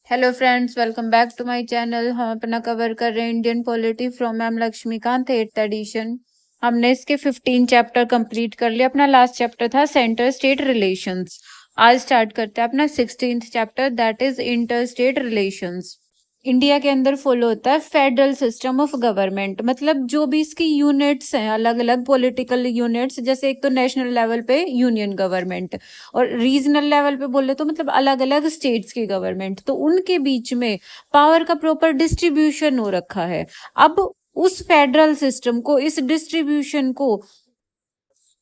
Hello friends, welcome back to my channel. हम अपना cover कर रहे हैं Indian polity from ma'am Laxmikanth 8th edition. हमने इसके 15 चैप्टर कंप्लीट कर लिया। अपना लास्ट चैप्टर था सेंटर स्टेट रिलेशंस। आज स्टार्ट करते हैं अपना 16th chapter, that is inter state relations. India के अंदर फॉलो होता है फेडरल सिस्टम ऑफ गवर्नमेंट, मतलब जो भी इसकी यूनिट्स हैं, अलग अलग पॉलिटिकल यूनिट्स, जैसे एक तो नेशनल लेवल पे यूनियन गवर्नमेंट और रीजनल लेवल पे बोले तो मतलब अलग अलग स्टेट्स की गवर्नमेंट, तो उनके बीच में पावर का प्रॉपर डिस्ट्रीब्यूशन हो रखा है। अब उस फेडरल सिस्टम को, इस डिस्ट्रीब्यूशन को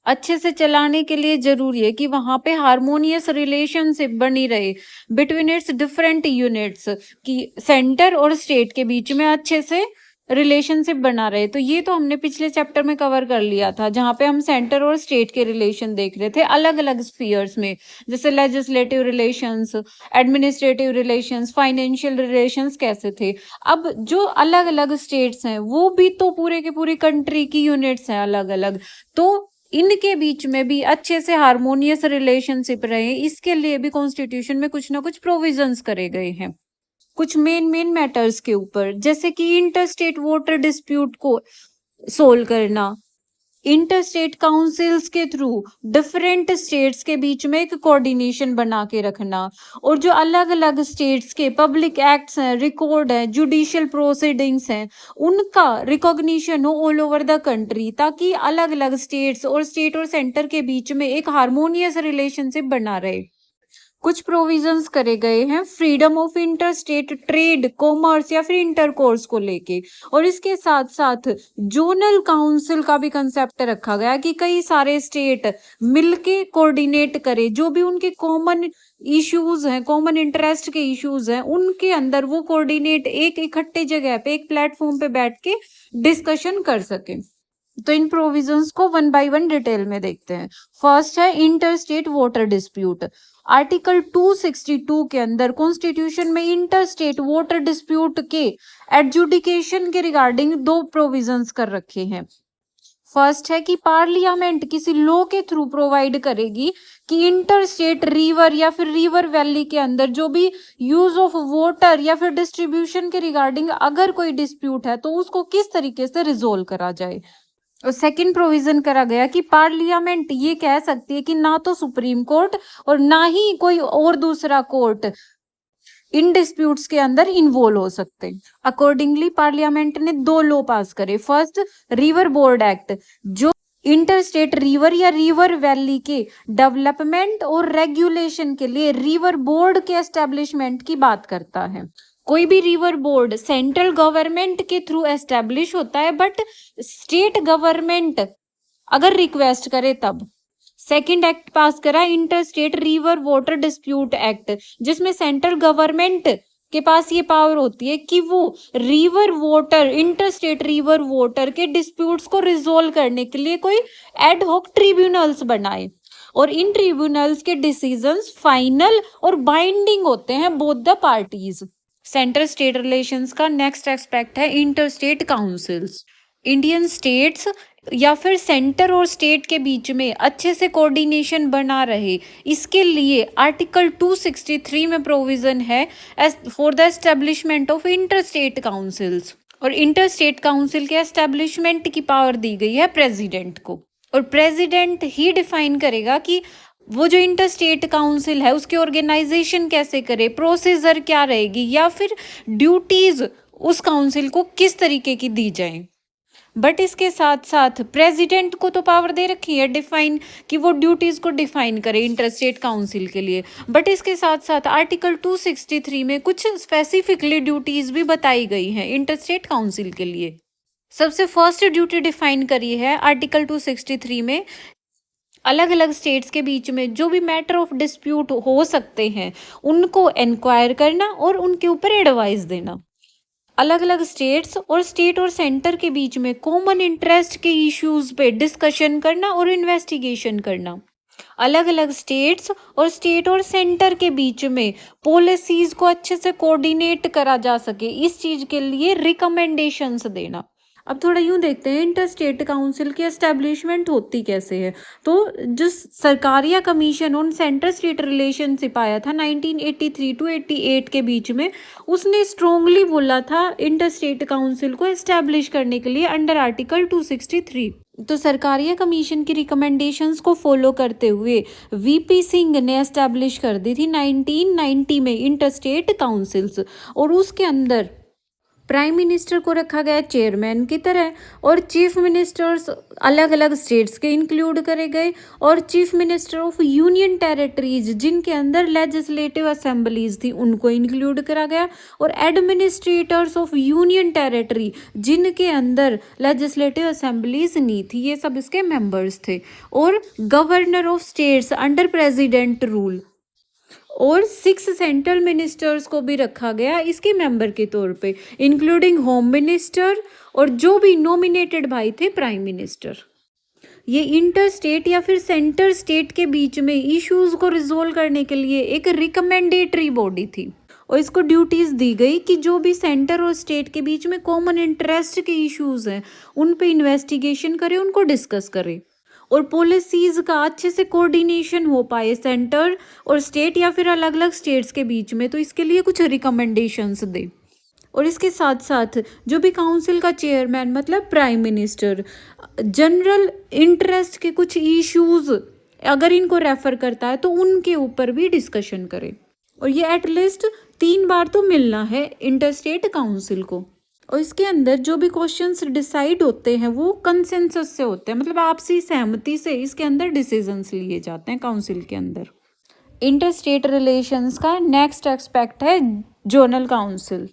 अच्छे से चलाने के लिए जरूरी है कि वहां पे हार्मोनियस रिलेशनशिप बनी रहे बिटवीन इट्स डिफरेंट यूनिट्स, कि सेंटर और स्टेट के बीच में अच्छे से रिलेशनशिप बना रहे। तो ये तो हमने पिछले चैप्टर में कवर कर लिया था, जहां पे हम सेंटर और स्टेट के रिलेशन देख रहे थे अलग अलग स्फीयर्स में, जैसे legislative relations, administrative relations, financial relations कैसे थे। अब जो अलग अलग स्टेट्स हैं वो भी तो पूरे के पूरी कंट्री की यूनिट्स हैं अलग अलग, तो इनके बीच में भी अच्छे से हार्मोनियस रिलेशनशिप रहे, इसके लिए भी कॉन्स्टिट्यूशन में कुछ ना कुछ प्रोविजंस करे गए हैं कुछ मेन मैटर्स के ऊपर, जैसे कि इंटर स्टेट वाटर डिस्प्यूट को सोल्व करना, इंटर स्टेट काउंसिल्स के थ्रू डिफरेंट स्टेट्स के बीच में एक कोऑर्डिनेशन बना के रखना, और जो अलग अलग स्टेट्स के पब्लिक एक्ट्स हैं, रिकॉर्ड हैं, जुडिशियल प्रोसीडिंग्स हैं, उनका रिकॉग्निशन हो ऑल ओवर द कंट्री, ताकि अलग अलग स्टेट्स और सेंटर के बीच में एक हार्मोनियस रिलेशनशिप बना रहे। कुछ प्रोविजंस करे गए हैं freedom of inter state trade, commerce या फिर इंटरकोर्स को लेके, और इसके साथ साथ जोनल काउंसिल का भी कंसेप्ट रखा गया कि कई सारे स्टेट मिलके कोऑर्डिनेट करे, जो भी उनके कॉमन इश्यूज हैं, कॉमन इंटरेस्ट के इश्यूज हैं, उनके अंदर वो कोऑर्डिनेट एक इकट्ठे जगह पे, एक प्लेटफॉर्म पे बैठ के डिस्कशन कर सके। तो इन प्रोविजंस को वन बाय वन डिटेल में देखते हैं। फर्स्ट है inter state water dispute. Article 262 के अंदर कॉन्स्टिट्यूशन में इंटर स्टेट वाटर डिस्प्यूट के एडजुडिकेशन के रिगार्डिंग दो प्रोविजंस कर रखे हैं। फर्स्ट है कि पार्लियामेंट किसी लॉ के थ्रू प्रोवाइड करेगी कि इंटर स्टेट रिवर या फिर रिवर वैली के अंदर जो भी यूज ऑफ वाटर या फिर डिस्ट्रीब्यूशन के रिगार्डिंग अगर कोई डिस्प्यूट है तो उसको किस तरीके से रिजोल्व करा जाए। और सेकंड प्रोविजन करा गया कि पार्लियामेंट ये कह सकती है कि ना तो सुप्रीम कोर्ट और ना ही कोई और दूसरा कोर्ट इन डिस्प्यूट्स के अंदर इन्वॉल्व हो सकते। अकॉर्डिंगली पार्लियामेंट ने दो लॉ पास करे। फर्स्ट, रिवर बोर्ड एक्ट, जो इंटर स्टेट रिवर या रिवर वैली के डेवलपमेंट और रेगुलेशन के लिए रिवर बोर्ड के एस्टेब्लिशमेंट की बात करता है। कोई भी रिवर बोर्ड सेंट्रल गवर्नमेंट के थ्रू एस्टेब्लिश होता है, बट स्टेट गवर्नमेंट अगर रिक्वेस्ट करे तब। सेकंड एक्ट पास करा inter state river water dispute act, जिसमें सेंट्रल गवर्नमेंट के पास ये पावर होती है कि वो river water, inter state river water के डिस्प्यूट्स को रिजोल्व करने के लिए कोई एड हॉक ट्रिब्यूनल्स बनाए, और इन ट्रिब्यूनल्स के डिसीजंस फाइनल और बाइंडिंग होते हैं both the parties. Centre state relations का नेक्स्ट एस्पेक्ट है inter state councils. Indian states या फिर सेंटर और स्टेट के बीच में अच्छे से कोऑर्डिनेशन बना रहे, इसके लिए आर्टिकल 263 में प्रोविजन है for the establishment of inter state councils, और इंटर स्टेट काउंसिल के एस्टेब्लिशमेंट की पावर दी गई है प्रेसिडेंट को, और प्रेसिडेंट ही डिफाइन करेगा कि वो जो इंटर स्टेट काउंसिल है उसकी ऑर्गेनाइजेशन कैसे करे, प्रोसीजर क्या रहेगी, या फिर ड्यूटीज उस काउंसिल को किस तरीके की दी जाए। बट इसके साथ साथ प्रेसिडेंट को तो पावर दे रखी है डिफाइन, कि वो ड्यूटीज को डिफाइन करे इंटर स्टेट काउंसिल के लिए, बट इसके साथ साथ आर्टिकल 263 में कुछ स्पेसिफिकली ड्यूटीज भी बताई गई हैं इंटर स्टेट काउंसिल के लिए। सबसे फर्स्ट ड्यूटी डिफाइन करी है आर्टिकल 263 में, अलग अलग स्टेट्स के बीच में जो भी मैटर ऑफ डिस्प्यूट हो सकते हैं उनको एनक्वायर करना और उनके ऊपर एडवाइस देना। अलग अलग स्टेट्स और सेंटर के बीच में कॉमन इंटरेस्ट के इश्यूज पे डिस्कशन करना और इन्वेस्टिगेशन करना। अलग अलग स्टेट्स और सेंटर के बीच में पॉलिसीज को अच्छे से कोऑर्डिनेट करा जा सके, इस चीज के लिए रिकमेंडेशंस देना। अब थोड़ा यूं देखते हैं इंटर स्टेट काउंसिल की एस्टेब्लिशमेंट होती कैसे है। तो जो Sarkaria commission on centre state relationship आया था 1983 टू 88 के बीच में, उसने स्ट्रोंगली बोला था इंटर स्टेट काउंसिल को एस्टेब्लिश करने के लिए अंडर आर्टिकल 263। तो सरकारिया कमीशन की रिकमेंडेशंस को फॉलो करते हुए वीपी सिंह ने एस्टेब्लिश कर दी थी 1990 में इंटर स्टेट काउंसिल्स, और उसके अंदर प्राइम मिनिस्टर को रखा गया चेयरमैन की तरह, और चीफ मिनिस्टर्स अलग अलग स्टेट्स के इंक्लूड करे गए, और chief minister of union territories जिनके अंदर लेजिस्लेटिव असेंबलीज थी उनको इंक्लूड करा गया, और एडमिनिस्ट्रेटर्स ऑफ यूनियन टेरिटरी जिनके अंदर लेजिस्लेटिव असेंबलीज नहीं थी, ये सब इसके मेंबर्स थे, और governor of states under president rule, और 6 सेंट्रल मिनिस्टर्स को भी रखा गया इसके मेंबर के तौर पे, इंक्लूडिंग होम मिनिस्टर और जो भी नॉमिनेटेड भाई थे प्राइम मिनिस्टर। ये इंटर स्टेट या फिर सेंटर स्टेट के बीच में इश्यूज को रिजोल्व करने के लिए एक रिकमेंडेटरी बॉडी थी, और इसको ड्यूटीज दी गई कि जो भी सेंटर और स्टेट के बीच में कॉमन इंटरेस्ट के इश्यूज हैं उन पे इन्वेस्टिगेशन करे, उनको डिस्कस करे, और पॉलिसीज का अच्छे से कोऑर्डिनेशन हो पाए सेंटर और स्टेट या फिर अलग अलग स्टेट्स के बीच में, तो इसके लिए कुछ रिकमेंडेशंस दे। और इसके साथ साथ जो भी काउंसिल का चेयरमैन मतलब प्राइम मिनिस्टर जनरल इंटरेस्ट के कुछ इश्यूज अगर इनको रेफर करता है तो उनके ऊपर भी डिस्कशन करे, और ये एटलीस्ट 3 बार तो मिलना है इंटर स्टेट काउंसिल को। और इसके अंदर जो भी क्वेश्चंस डिसाइड होते हैं वो कंसेंसस से होते हैं, मतलब आपसी सहमति से इसके अंदर डिसीजंस लिए जाते हैं काउंसिल के अंदर। इंटर स्टेट रिलेशंस का नेक्स्ट एस्पेक्ट है जोनल काउंसिल।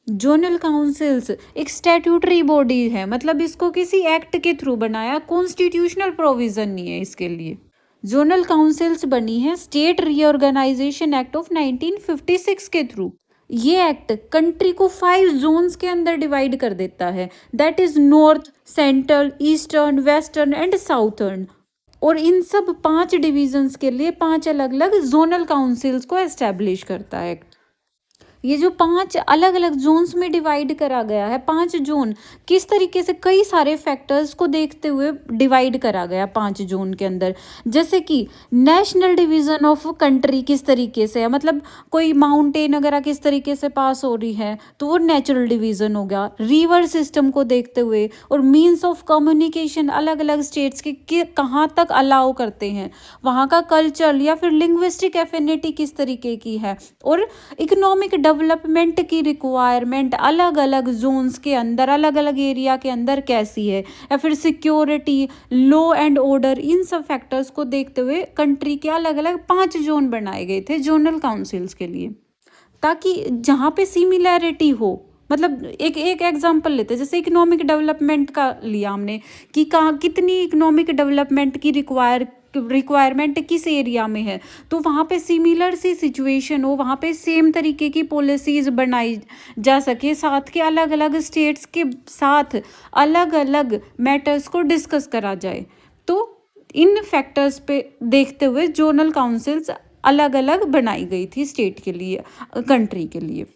जोनल काउंसिल्स एक स्टैट्यूटरी बॉडी है, मतलब इसको किसी एक्ट के थ्रू बनाया, कॉन्स्टिट्यूशनल प्रोविजन नहीं है इसके लिए। जोनल काउंसिल्स बनी है स्टेट रीऑर्गेनाइजेशन एक्ट ऑफ 1956 के थ्रू। ये एक्ट कंट्री को 5 जोन्स के अंदर डिवाइड कर देता है, that is north, central, eastern, western and southern, और इन सब 5 डिविजन्स के लिए 5 अलग अलग जोनल काउंसिल्स को एस्टेब्लिश करता है एक्ट। ये जो 5 अलग अलग जोन्स में डिवाइड करा गया है, 5 जोन किस तरीके से कई सारे फैक्टर्स को देखते हुए डिवाइड करा गया 5 जोन के अंदर, जैसे कि नेशनल डिवीजन ऑफ कंट्री किस तरीके से है, मतलब कोई माउंटेन वगैरह किस तरीके से पास हो रही है तो वो नेचुरल डिवीजन हो गया, रिवर सिस्टम को देखते हुए, और मीन्स ऑफ कम्युनिकेशन अलग अलग स्टेट्स के कहाँ तक अलाउ करते हैं, वहाँ का कल्चर या फिर लिंग्विस्टिक एफिनिटी किस तरीके की है, और इकोनॉमिक डेवलपमेंट की रिक्वायरमेंट अलग अलग जोन्स के अंदर अलग अलग एरिया के अंदर कैसी है, या फिर सिक्योरिटी, लॉ एंड ऑर्डर, इन सब फैक्टर्स को देखते हुए कंट्री के अलग अलग 5 जोन बनाए गए थे जोनल काउंसिल्स के लिए, ताकि जहाँ पे सिमिलैरिटी हो, मतलब एक एग्जांपल लेते हैं, जैसे इकोनॉमिक डेवलपमेंट का लिया हमने कि कहाँ कितनी इकोनॉमिक डेवलपमेंट की रिक्वायरमेंट किस एरिया में है, तो वहाँ पे सिमिलर सी सिचुएशन हो, वहाँ पे सेम तरीके की पॉलिसीज बनाई जा सके, साथ के अलग अलग स्टेट्स के साथ अलग अलग मैटर्स को डिस्कस करा जाए। तो इन फैक्टर्स पे देखते हुए जोनल काउंसिल्स अलग अलग बनाई गई थी स्टेट के लिए, कंट्री के लिए।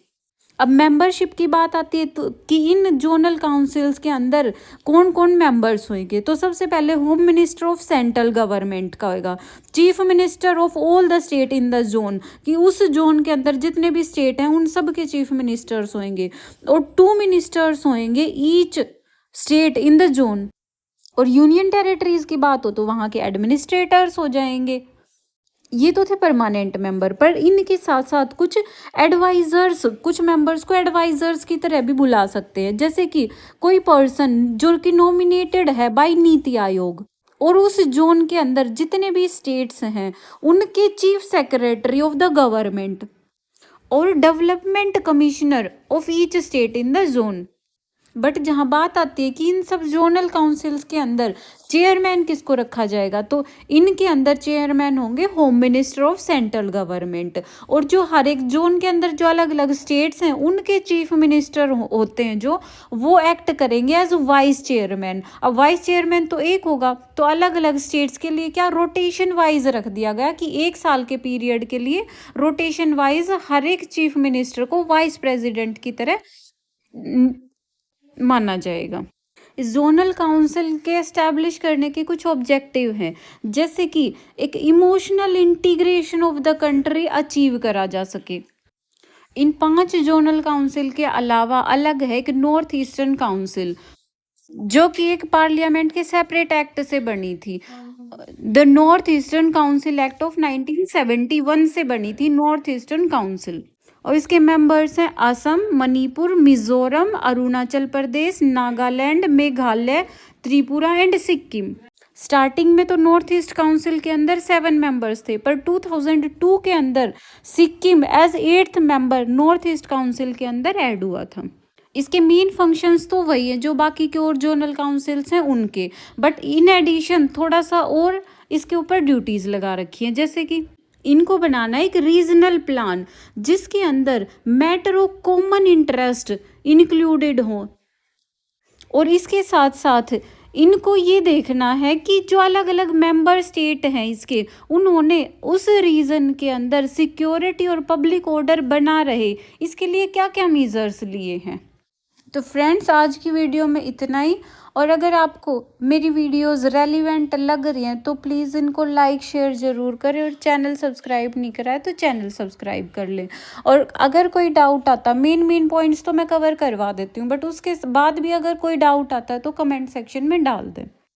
अब मेंबरशिप की बात आती है तो कि इन जोनल काउंसिल्स के अंदर कौन कौन मेंबर्स होंगे, तो सबसे पहले home minister of central government का होगा, chief minister of all the state in the zone, कि उस जोन के अंदर जितने भी स्टेट हैं उन सब के चीफ मिनिस्टर्स होंगे, और 2 मिनिस्टर्स होंगे each state in the zone, और यूनियन टेरिटरीज की बात हो तो वहाँ के एडमिनिस्ट्रेटर्स हो जाएंगे। ये तो थे परमानेंट मेंबर, पर इनके साथ साथ कुछ एडवाइजर्स, कुछ मेंबर्स को एडवाइजर्स की तरह भी बुला सकते हैं, जैसे कि कोई पर्सन जो कि नॉमिनेटेड है बाय नीति आयोग, और उस जोन के अंदर जितने भी स्टेट्स हैं उनके chief secretary of the government, और development commissioner of each state in the zone. But जहाँ बात आती है कि इन सब जोनल काउंसिल्स के अंदर चेयरमैन किसको रखा जाएगा, तो इनके अंदर चेयरमैन होंगे home minister of central government, और जो हर एक जोन के अंदर जो अलग अलग स्टेट्स हैं उनके चीफ मिनिस्टर होते हैं जो वो एक्ट करेंगे एज वाइस चेयरमैन। अब वाइस चेयरमैन तो एक होगा, तो अलग अलग स्टेट्स के लिए क्या रोटेशन वाइज रख दिया गया कि 1 साल के पीरियड के लिए रोटेशन वाइज हर एक चीफ मिनिस्टर को वाइस प्रेसिडेंट की तरह माना जाएगा। जोनल काउंसिल के एस्टैब्लिश करने के कुछ ऑब्जेक्टिव हैं, जैसे कि एक emotional integration of the country achieve करा जा सके। इन 5 जोनल काउंसिल के अलावा अलग है एक नॉर्थ ईस्टर्न काउंसिल, जो कि एक पार्लियामेंट के सेपरेट एक्ट से बनी थी। The north eastern council act of 1971 से बनी थी नॉर्थ ईस्टर्न काउंसिल, और इसके मेंबर्स हैं असम, मणिपुर, मिजोरम, अरुणाचल प्रदेश, नागालैंड, मेघालय, त्रिपुरा एंड सिक्किम। स्टार्टिंग में तो नॉर्थ ईस्ट काउंसिल के अंदर 7 मेंबर्स थे, पर 2002 के अंदर Sikkim as 8th member North East council के अंदर ऐड हुआ था। इसके मेन फंक्शंस तो वही है जो बाकी के और जोनल काउंसिल्स हैं उनके, बट इन एडिशन थोड़ा सा और इसके ऊपर ड्यूटीज लगा रखी हैं, जैसे कि इनको बनाना एक रीजनल प्लान जिसके अंदर matter of common interest included हो, और इसके साथ साथ इनको ये देखना है कि जो अलग अलग मेंबर स्टेट हैं इसके, उन्होंने उस रीजन के अंदर सिक्योरिटी और पब्लिक ऑर्डर बना रहे, इसके लिए क्या क्या मेजर्स लिए हैं। तो फ्रेंड्स, आज की वीडियो में इतना ही, और अगर आपको मेरी वीडियोस रेलिवेंट लग रही हैं तो प्लीज़ इनको लाइक शेयर ज़रूर करें, और चैनल सब्सक्राइब नहीं करा है तो चैनल सब्सक्राइब कर लें। और अगर कोई डाउट आता, मेन पॉइंट्स तो मैं कवर करवा देती हूँ, बट उसके बाद भी अगर कोई डाउट आता है तो कमेंट सेक्शन में डाल दें।